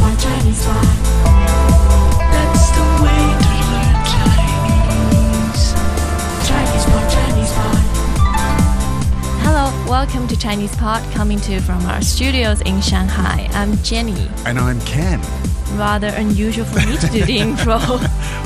Pot, Chinese Pot. That's the way to learn Chinese. Chinese Pot, Chinese Pot. Hello, welcome to Chinese Pod, coming to you from our studios in Shanghai. I'm Jenny. And I'm Ken. Rather unusual for me to do the intro.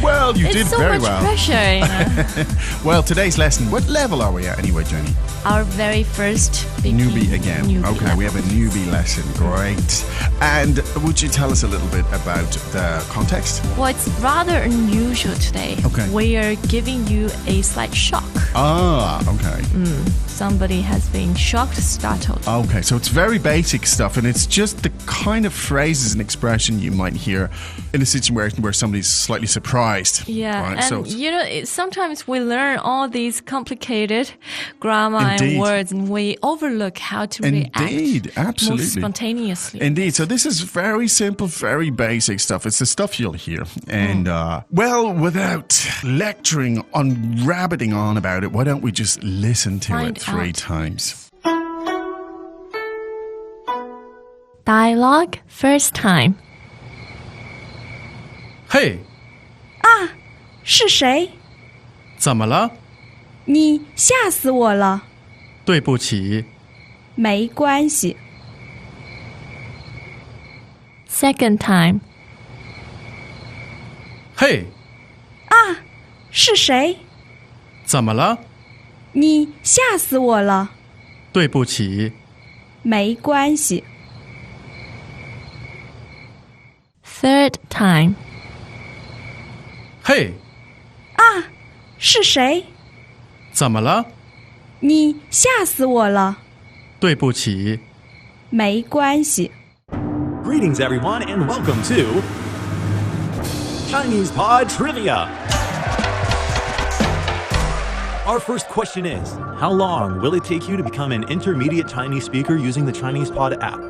Well, you did very well. It's so much pressure, you know. Well, today's lesson, what level are we at anyway, Jenny? Our very first Newbie again. Okay, level. we have a newbie lesson. Great. And would you tell us a little bit about the context? Well, it's rather unusual today. Okay. We are giving you a slight shock. Ah, okay. Somebody has been shocked, startled. Okay, so it's very basic stuff, and it's just the kind of phrases and expression you might hear in a situation where somebody's slightly surprised. Yeah, right? and you know, sometimes we learn all these complicated grammar Indeed. and words, and we overlook how to Indeed, react absolutely. more spontaneously. Indeed. So this is very simple, very basic stuff. It's the stuff you'll hear. And, well, without lecturing on, rabbiting on about it, why don't we just listen to Find it 3 out. times? Dialogue first time. 嘿，是谁？怎么了？你吓死我了！对不起，没关系。 Second time. 嘿，是谁？怎么了？你吓死我了！对不起，没关系。 Third time. 嘿，是谁？怎么了？你吓死我了！对不起，没关系。 Greetings, everyone, and welcome to Chinese Pod Trivia. Our first question is, how long will it take you to become an intermediate Chinese speaker using the Chinese Pod app?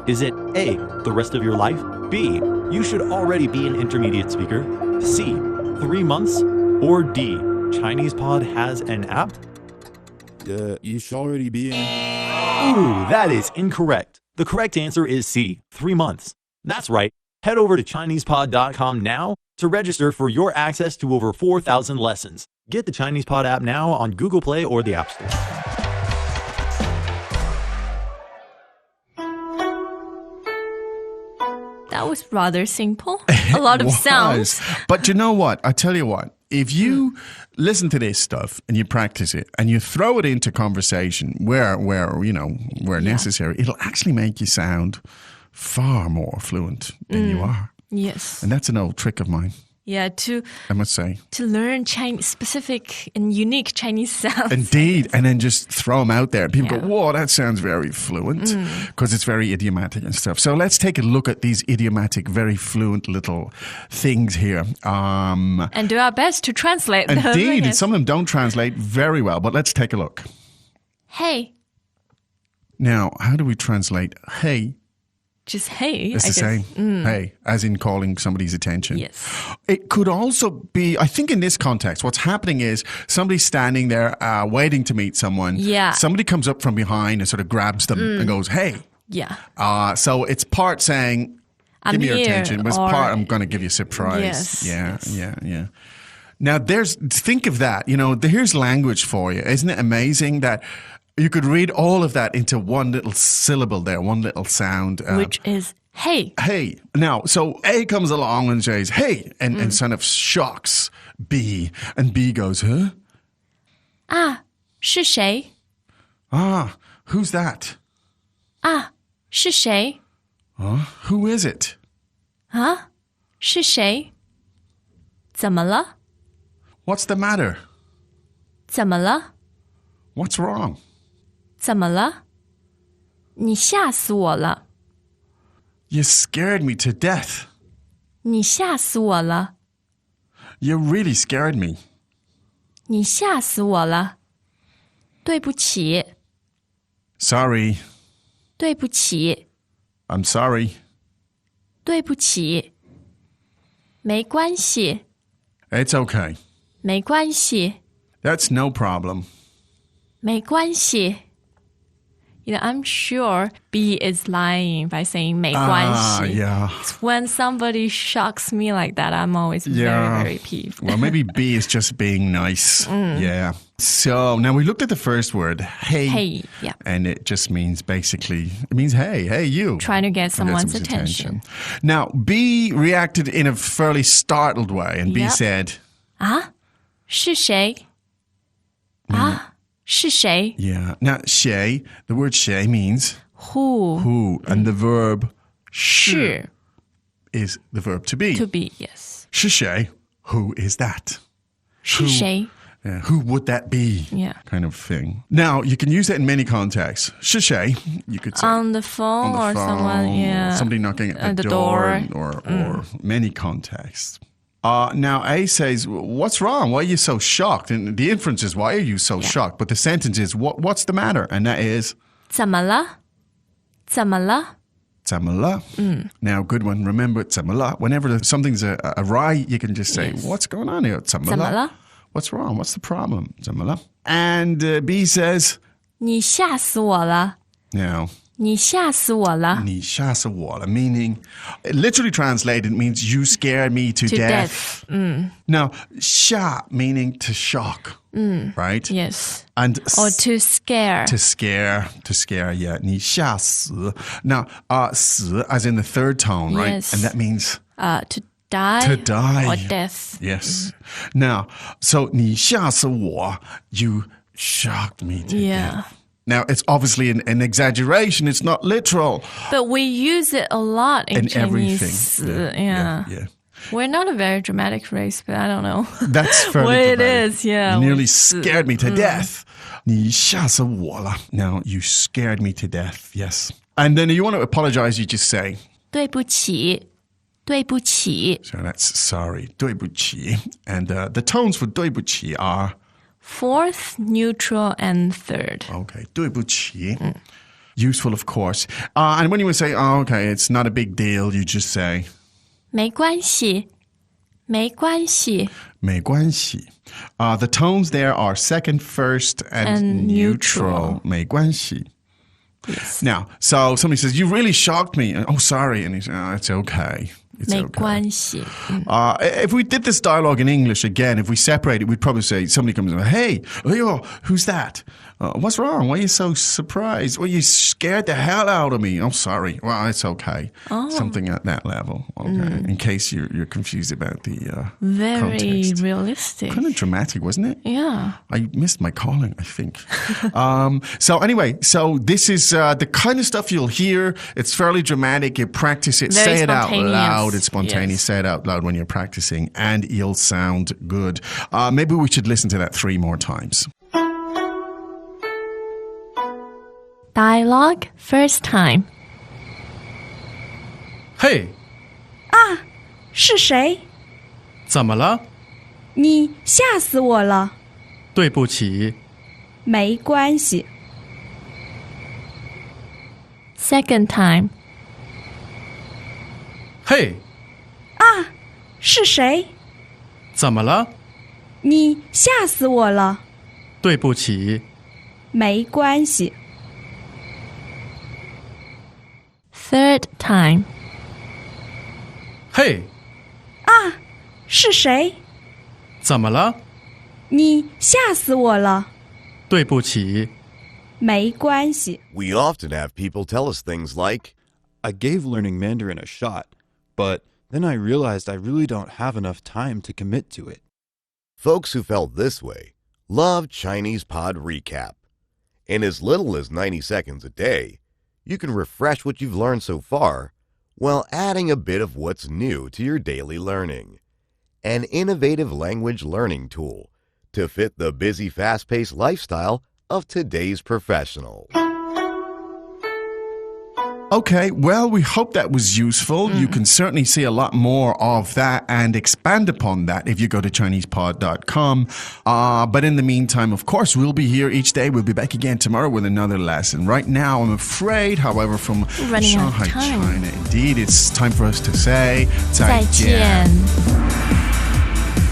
Is it A, the rest of your life? B, you should already be an intermediate speaker? C, 3 months? Or D, Chinese Pod has an app? You should already be in. Ooh, that is incorrect. The correct answer is C, 3 months. That's right. Head over to ChinesePod.com now to register for your access to over 4,000 lessons. Get the Chinese Pod app now on Google Play or the App Store. That was rather simple. A lot of sounds. But you know what? I tell you what. If you listen to this stuff and you practice it and you throw it into conversation where necessary, it'll actually make you sound far more fluent than you are. Yes. And that's an old trick of mine, Yeah, I must say. to learn Chinese, specific and unique Chinese sounds. Indeed. And then just throw them out there. People Yeah. go, whoa, that sounds very fluent, because it's very idiomatic and stuff. So let's take a look at these idiomatic, very fluent little things here. And do our best to translate them. Indeed. Yes. Some of them don't translate very well, but let's take a look. Hey, Now, how do we translate hey? just hey. It's I the guess. same. Hey, as in calling somebody's attention. Yes. It could also be, I think in this context, what's happening is somebody's standing there waiting to meet someone. Yeah. Somebody comes up from behind and sort of grabs them and goes, hey. Yeah. So it's part saying, I'm give me your here, attention. But it's or- part, I'm going to give you a surprise. Yes, Yeah, yes. yeah. Now, think of that. You know, here's language for you. Isn't it amazing that you could read all of that into one little syllable there, one little sound. Which is hey. Hey. Now, so A comes along and says, hey, and sort of shocks B. And B goes, huh? 是谁? Who's that? 是谁? Who is it? 是谁? 怎么了? What's the matter? 怎么了? What's wrong? 怎么了? 你吓死我了. You scared me to death. 你吓死我了. You really scared me. 你吓死我了. 对不起. Sorry. 对不起. I'm sorry. 对不起. 没关系. It's okay. 没关系. That's no problem. 没关系. I'm sure B is lying by saying 没关系. Yeah. When somebody shocks me like that, I'm always very, very peeved. Well, maybe B is just being nice. Yeah. So now we looked at the first word, hey. Hey, yeah. And it just means basically, it means hey, you. Trying to get someone's attention. Now, B reacted in a fairly startled way, and B said, 啊？是谁？啊？是谁？ Yeah. Now, 谁, the word 谁 means Who? and the verb 是 is the verb to be. To be, yes. 是谁? Who is that? 是谁? Yeah, who would that be? Yeah. Kind of thing. Now, you can use that in many contexts. 是谁? You could say On the phone on the or phone, someone, yeah. somebody knocking at the door. Or many contexts. Now, A says, what's wrong? Why are you so shocked? And the inference is, why are you so shocked? But the sentence is, what's the matter? And that is, 怎么了？怎么了？ 怎么了? Now, good one. Remember, 怎么了? Whenever something's awry, you can just say, what's going on here? 怎么了? 怎么了? What's wrong? What's the problem? 怎么了? And B says, 你吓死我了！ now, 你吓死我了！ 你吓死我了, meaning, literally translated, means you scared me to death. Now, 吓 meaning to shock, right? Yes. And Or to scare. to scare, yeah. 你吓死. Now, 死 as in the third tone, right? Yes. And that means To die. to die. Or death. Yes. Now, so 你吓死我, you shocked me to death. Now, it's obviously an exaggeration. It's not literal. But we use it a lot in Chinese. Everything. Yeah. We're not a very dramatic race, but I don't know. That's fairly what it dramatic. is, yeah. You nearly scared me to death. 你吓死我了. Now, you scared me to death. Yes. And then if you want to apologize, you just say, 对不起，对不起。 so that's sorry, 对不起. And the tones for 对不起 are, Fourth, neutral, and third. okay, 对不起. Useful, of course. And when you would say, okay, it's not a big deal, you just say, 没关系，没关系。没关系. The tones there are second, first, and neutral. 没关系. Yes. Now, so somebody says, you really shocked me. And, oh, sorry. And he says, oh, it's okay. It's 没 okay. 关系。 If we did this dialogue in English again, if we separate it, we'd probably say, somebody comes and hey, who's that? What's wrong? Why are you so surprised? Well, you scared the hell out of me. Oh, sorry. Well, it's okay. Something at that level. Okay. In case you're confused about the Very context. realistic. Kind of dramatic, wasn't it? Yeah. I missed my calling, I think. So anyway, so this is the kind of stuff you'll hear. It's fairly dramatic. You practice it. Very Say it out spontaneous. loud. It's spontaneous. Yes. Say it out loud when you're practicing and you'll sound good. Maybe we should listen to that 3 more times. Dialogue first time. 嘿，是谁？怎么了？你吓死我了！对不起，没关系。 Second time. 嘿，是谁？怎么了？你吓死我了！对不起，没关系。 Third time. 嘿，是谁？怎么了？你吓死我了！对不起，没关系。 We often have people tell us things like, I gave learning Mandarin a shot, but then I realized I really don't have enough time to commit to it. folks who felt this way love Chinese Pod Recap. In as little as 90 seconds a day, you can refresh what you've learned so far while adding a bit of what's new to your daily learning. An innovative language learning tool to fit the busy, fast-paced lifestyle of today's professional. Okay, well, we hope that was useful. You can certainly see a lot more of that and expand upon that if you go to ChinesePod.com. But in the meantime, of course, we'll be here each day. We'll be back again tomorrow with another lesson. Right now, I'm afraid, however, from Running out of Shanghai, time. China, indeed, it's time for us to say 再见。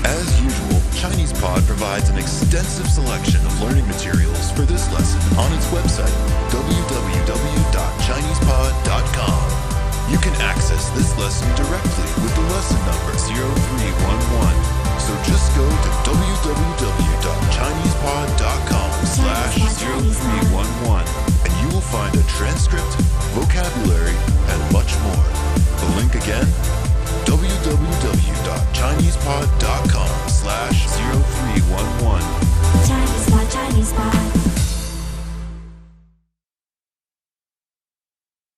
As usual, ChinesePod provides an extensive selection of learning materials for this lesson on its website, www.chinesepod.com. You can access this lesson directly with the lesson number 0311. So just go to www.chinesepod.com/0311 and you will find a transcript, vocabulary, and much more. The link again, www.chinesepod.com/0311.